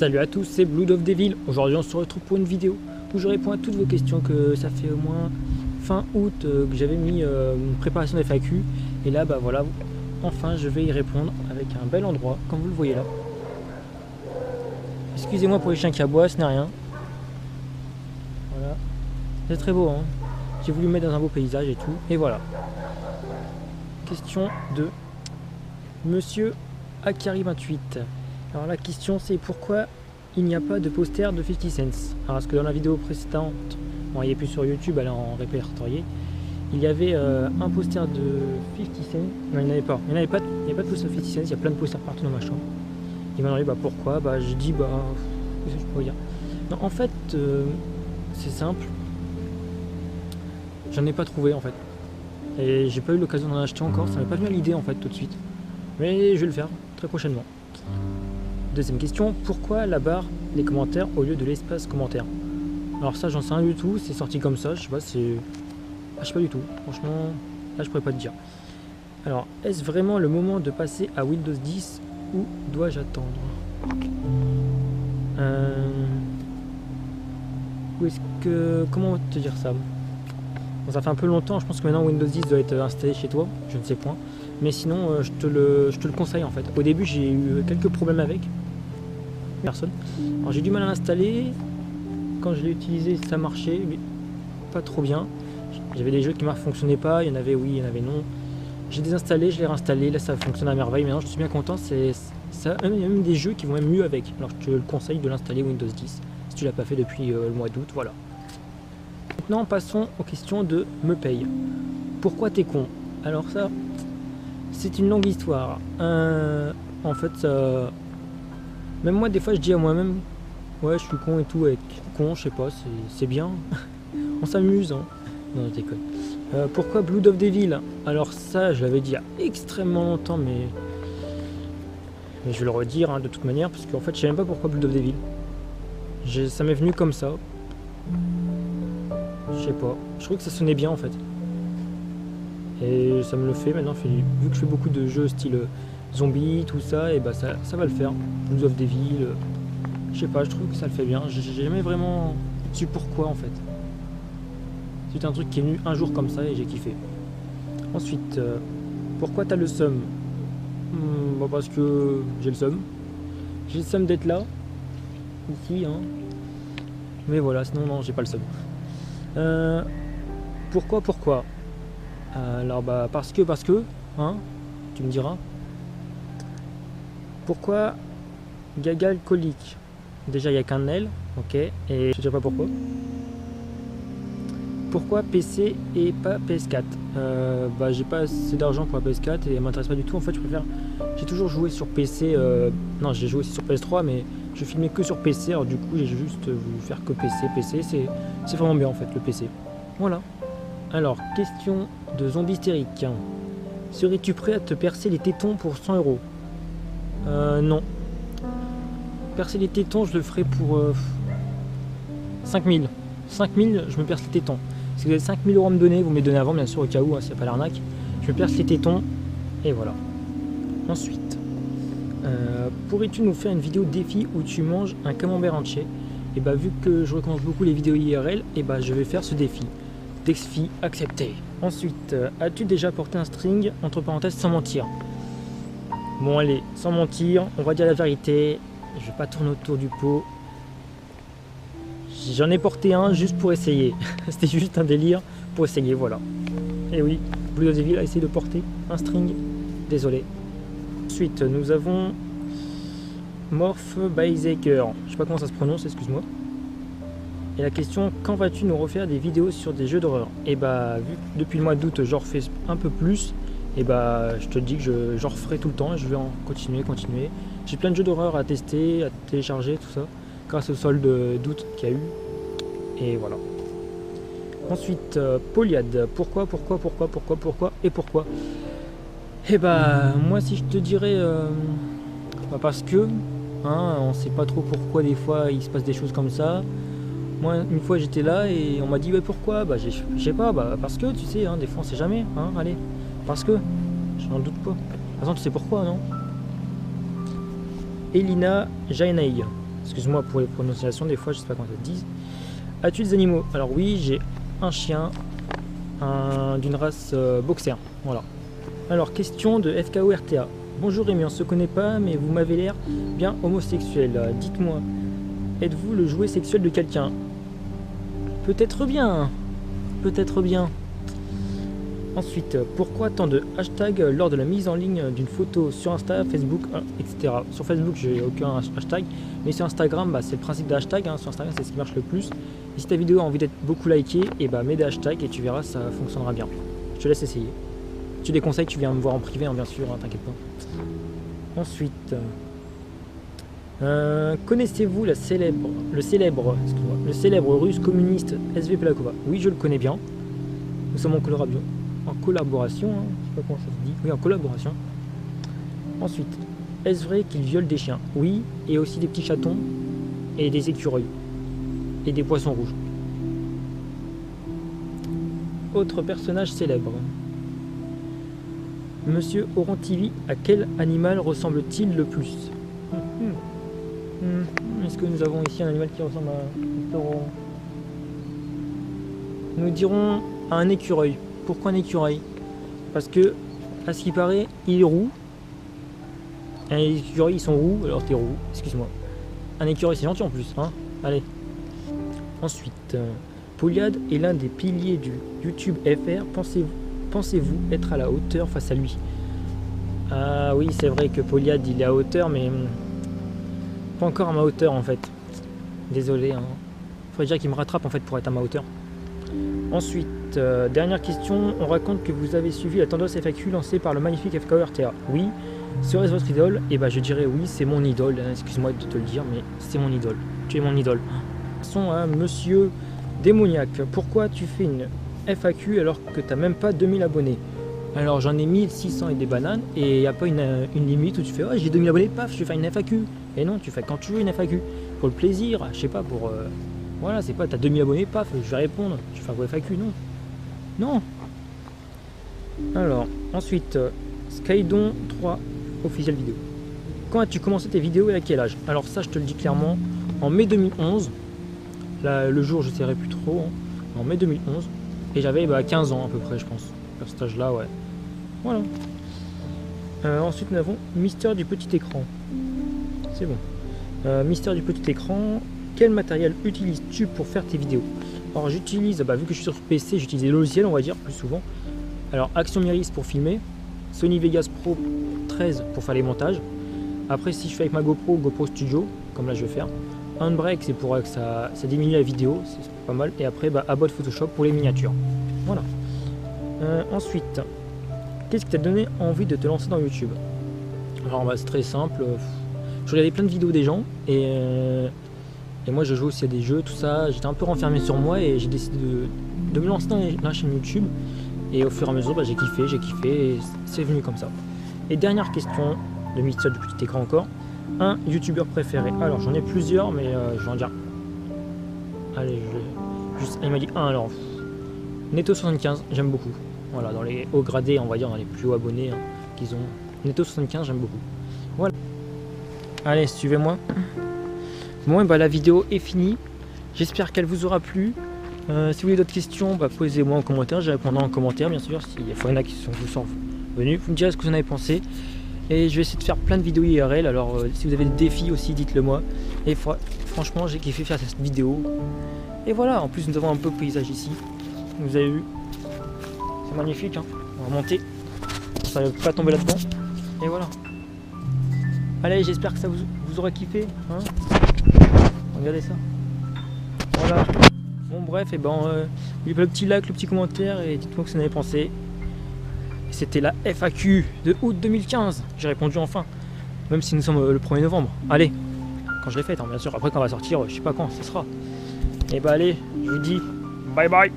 Salut à tous, c'est Blood of Devil. Aujourd'hui on se retrouve pour une vidéo où je réponds à toutes vos questions que ça fait au moins fin août que j'avais mis une préparation d'FAQ. Et là bah voilà, enfin je vais y répondre avec un bel endroit comme vous le voyez là. Excusez-moi pour les chiens qui aboient, ce n'est rien. Voilà, c'est très beau hein. J'ai voulu mettre dans un beau paysage et tout. Et voilà. Question de Monsieur Akari28. Alors la question c'est pourquoi il n'y a pas de poster de 50 Cent. Alors parce que dans la vidéo précédente, bon, il est plus sur YouTube, elle est en répertorié, il y avait un poster de 50 Cent. Non, il n'y en avait pas. Il n'y avait pas de poster de 50 Cent, il y a plein de posters partout dans ma chambre. Il m'a demandé bah pourquoi, bah j'ai dit bah qu'est-ce que je peux dire. Non en fait c'est simple. J'en ai pas trouvé en fait. Et j'ai pas eu l'occasion d'en acheter encore, ça m'est pas venu à l'idée en fait tout de suite. Mais je vais le faire très prochainement. Deuxième question, pourquoi la barre les commentaires au lieu de l'espace commentaire? Alors ça j'en sais rien du tout, c'est sorti comme ça, je sais pas, c'est... Ah, je sais pas du tout, franchement, là je pourrais pas te dire. Alors, est-ce vraiment le moment de passer à Windows 10 ou dois-je attendre? Ou est-ce que... Comment te dire ça? Bon, ça fait un peu longtemps, je pense que maintenant Windows 10 doit être installé chez toi, je ne sais point. Mais sinon, je te le conseille en fait. Au début, j'ai eu quelques problèmes avec. Personne. Alors j'ai du mal à l'installer. Quand je l'ai utilisé, ça marchait, mais pas trop bien. J'avais des jeux qui ne fonctionnaient pas. Il y en avait oui, il y en avait non. J'ai désinstallé, je l'ai réinstallé. Là, ça fonctionne à merveille. Maintenant, je suis bien content. Il y a même des jeux qui vont même mieux avec. Alors je te le conseille de l'installer Windows 10 si tu l'as pas fait depuis le mois d'août. Voilà. Maintenant, passons aux questions de me paye. Pourquoi t'es con? Alors ça, c'est une longue histoire. En fait, ça... Même moi, des fois, je dis à moi-même, ouais, je suis con et tout, être con, je sais pas, c'est bien. On s'amuse, hein. Non, je déconne. Pourquoi Blood of Devil? Alors ça, je l'avais dit il y a extrêmement longtemps, mais je vais le redire hein, de toute manière, parce qu'en fait, je sais même pas pourquoi Blood of Devil. Ça m'est venu comme ça. Je sais pas. Je trouvais que ça sonnait bien, en fait. Et ça me le fait maintenant, vu que je fais beaucoup de jeux style zombie, tout ça, et bah ça va le faire. Blood of Devil, je sais pas, je trouve que ça le fait bien. J'ai jamais vraiment su pourquoi en fait. C'est un truc qui est venu un jour comme ça et j'ai kiffé. Ensuite, pourquoi t'as le seum? Bah parce que j'ai le seum. J'ai le seum d'être là, ici, hein. Mais voilà, sinon non, j'ai pas le seum. Pourquoi? Alors bah parce que, hein, tu me diras. Pourquoi Gagal colique? Déjà il n'y a qu'un L, ok, et je sais pas pourquoi. Pourquoi PC et pas PS4? Bah j'ai pas assez d'argent pour la PS4 et elle m'intéresse pas du tout. En fait j'ai toujours joué sur PC, non j'ai joué aussi sur PS3 mais je filmais que sur PC, alors du coup j'ai juste voulu faire que PC, c'est vraiment bien en fait le PC. Voilà. Alors, question de zombie hystérique. Serais-tu prêt à te percer les tétons pour 100 €? Non. Percer les tétons, je le ferai pour 5000. 5000, je me perce les tétons. Si vous avez 5000 € à me donner, vous me les donnez avant, bien sûr, au cas où, hein, s'il n'y a pas l'arnaque. Je me perce les tétons, et voilà. Ensuite, pourrais-tu nous faire une vidéo défi où tu manges un camembert entier? Et bah, vu que je recommence beaucoup les vidéos IRL, et bah, je vais faire ce défi. Défi accepté. Ensuite, as-tu déjà porté un string, entre parenthèses, sans mentir? Bon allez, sans mentir, on va dire la vérité, je vais pas tourner autour du pot. J'en ai porté un juste pour essayer. C'était juste un délire pour essayer, voilà. Et oui, Blood of Devil a essayé de porter un string, désolé. Ensuite, nous avons Morph Bizaker, je sais pas comment ça se prononce, excuse-moi. Et la question, quand vas-tu nous refaire des vidéos sur des jeux d'horreur? Et bah, vu que depuis le mois d'août, j'en refais un peu plus, et bah, je te dis que j'en referai tout le temps, et je vais en continuer. J'ai plein de jeux d'horreur à tester, à télécharger, tout ça, grâce au solde d'août qu'il y a eu. Et voilà. Ensuite, Poliade, pourquoi? Et bah, moi si je te dirais, bah parce que, hein, on sait pas trop pourquoi des fois il se passe des choses comme ça. Moi, une fois j'étais là et on m'a dit, bah, pourquoi? Bah, je sais pas, bah, parce que, tu sais, hein, des fois on sait jamais, hein, allez, parce que, je n'en doute pas. De toute façon, tu sais pourquoi, non? Elina Jainei, Excuse-moi pour les prononciations, des fois je sais pas comment ça se dit. As-tu des animaux? Alors oui, j'ai un chien d'une race boxer. Voilà. Alors, question de FKORTA. Bonjour Rémi, on se connaît pas, mais vous m'avez l'air bien homosexuel. Dites-moi, êtes-vous le jouet sexuel de quelqu'un? Peut-être bien. Peut-être bien. Ensuite, pourquoi tant de hashtags lors de la mise en ligne d'une photo sur Insta, Facebook, etc. Sur Facebook, j'ai aucun hashtag, mais sur Instagram, c'est le principe des hashtags. Sur Instagram, c'est ce qui marche le plus. Et si ta vidéo a envie d'être beaucoup likée, et mets des hashtags et tu verras, ça fonctionnera bien. Je te laisse essayer. Si tu as des conseils, tu viens me voir en privé, bien sûr, t'inquiète pas. Ensuite, connaissez-vous le célèbre russe communiste SV Pelakova? Oui, je le connais bien. Nous sommes en collaboration, je sais pas comment ça se dit. Oui, en collaboration. Ensuite, est-ce vrai qu'il viole des chiens? Oui, et aussi des petits chatons et des écureuils et des poissons rouges. Autre personnage célèbre. Monsieur Orantivi, à quel animal ressemble-t-il le plus? Est-ce que nous avons ici un animal qui ressemble à un taureau? Nous dirons à un écureuil. Pourquoi un écureuil? Parce que, à ce qui paraît, il est roux. Les écureuils, ils sont roux, alors t'es roux, excuse-moi. Un écureuil, c'est gentil en plus, hein. Allez. Ensuite, Polyade est l'un des piliers du YouTube FR. Pensez-vous être à la hauteur face à lui? Ah oui, c'est vrai que Polyade, il est à hauteur, mais pas encore à ma hauteur en fait. Désolé, hein. Faudrait déjà qu'il me rattrape en fait pour être à ma hauteur. Ensuite, dernière question, on raconte que vous avez suivi la tendance FAQ lancée par le magnifique FKORTA. Oui, serait-ce votre idole? Et je dirais oui, c'est mon idole. Excuse-moi de te le dire, mais c'est mon idole. Tu es mon idole. Passons à Monsieur Démoniaque. Pourquoi tu fais une FAQ alors que tu n'as même pas 2000 abonnés? Alors j'en ai 1600 et des bananes, et il n'y a pas une limite où tu fais j'ai 2000 abonnés, paf, je vais faire une FAQ. Et non, tu fais quand tu veux une FAQ. Pour le plaisir, je sais pas, pour... voilà, c'est pas, t'as 2000 abonnés, paf, je vais répondre. Tu fais un FAQ, non. Non. Alors, ensuite, Skydon 3, officiel vidéo. Quand as-tu commencé tes vidéos et à quel âge? Alors ça, je te le dis clairement, en mai 2011. Là, le jour, je ne saurais plus trop. En mai 2011. Et j'avais 15 ans à peu près, je pense. À cet âge-là, ouais. Voilà. Ensuite, nous avons Mystère du petit écran. C'est bon. Mystère du petit écran. Quel matériel utilises-tu pour faire tes vidéos? Alors, j'utilise, vu que je suis sur PC, j'utilise des logiciels, on va dire, plus souvent. Alors, Action Miris pour filmer. Sony Vegas Pro 13 pour faire les montages. Après, si je fais avec ma GoPro Studio, comme là je vais faire. Handbrake, c'est pour que ça diminue la vidéo, c'est pas mal. Et après, Abbott Photoshop pour les miniatures. Voilà. Ensuite, qu'est-ce qui t'a donné envie de te lancer dans YouTube? Alors, c'est très simple. Je regardais plein de vidéos des gens et moi, je joue aussi à des jeux, tout ça. J'étais un peu renfermé sur moi et j'ai décidé de me lancer dans la chaîne YouTube. Et au fur et à mesure, j'ai kiffé et c'est venu comme ça. Et dernière question de Mystère du petit écran encore. Un youtubeur préféré? Alors j'en ai plusieurs, mais je vais en dire. Allez, il m'a dit un alors. Netto75, j'aime beaucoup. Voilà, dans les hauts gradés, on va dire, dans les plus hauts abonnés qu'ils ont. Netto75, j'aime beaucoup. Voilà. Allez, suivez-moi. Bon, la vidéo est finie. J'espère qu'elle vous aura plu. Si vous avez d'autres questions, posez-moi en commentaire. Je répondrai en commentaire, bien sûr. S'il y en a qui sont venus, vous me direz ce que vous en avez pensé. Et je vais essayer de faire plein de vidéos IRL. Alors, si vous avez des défis aussi, dites-le moi. Et franchement, j'ai kiffé faire cette vidéo. Et voilà, en plus, nous avons un peu de paysage ici. Vous avez vu. C'est magnifique, hein. On va monter. Ça ne va pas tomber là-dedans. Et voilà. Allez, j'espère que ça vous aura kiffé. Hein, regardez ça. Voilà. Bon, bref, n'oubliez pas le petit like, le petit commentaire et dites-moi ce que vous en avez pensé. C'était la FAQ de août 2015. J'ai répondu enfin. Même si nous sommes le 1er novembre. Allez, quand je l'ai faite, bien sûr. Après, quand on va sortir, je sais pas quand ce sera. Et allez, je vous dis bye bye.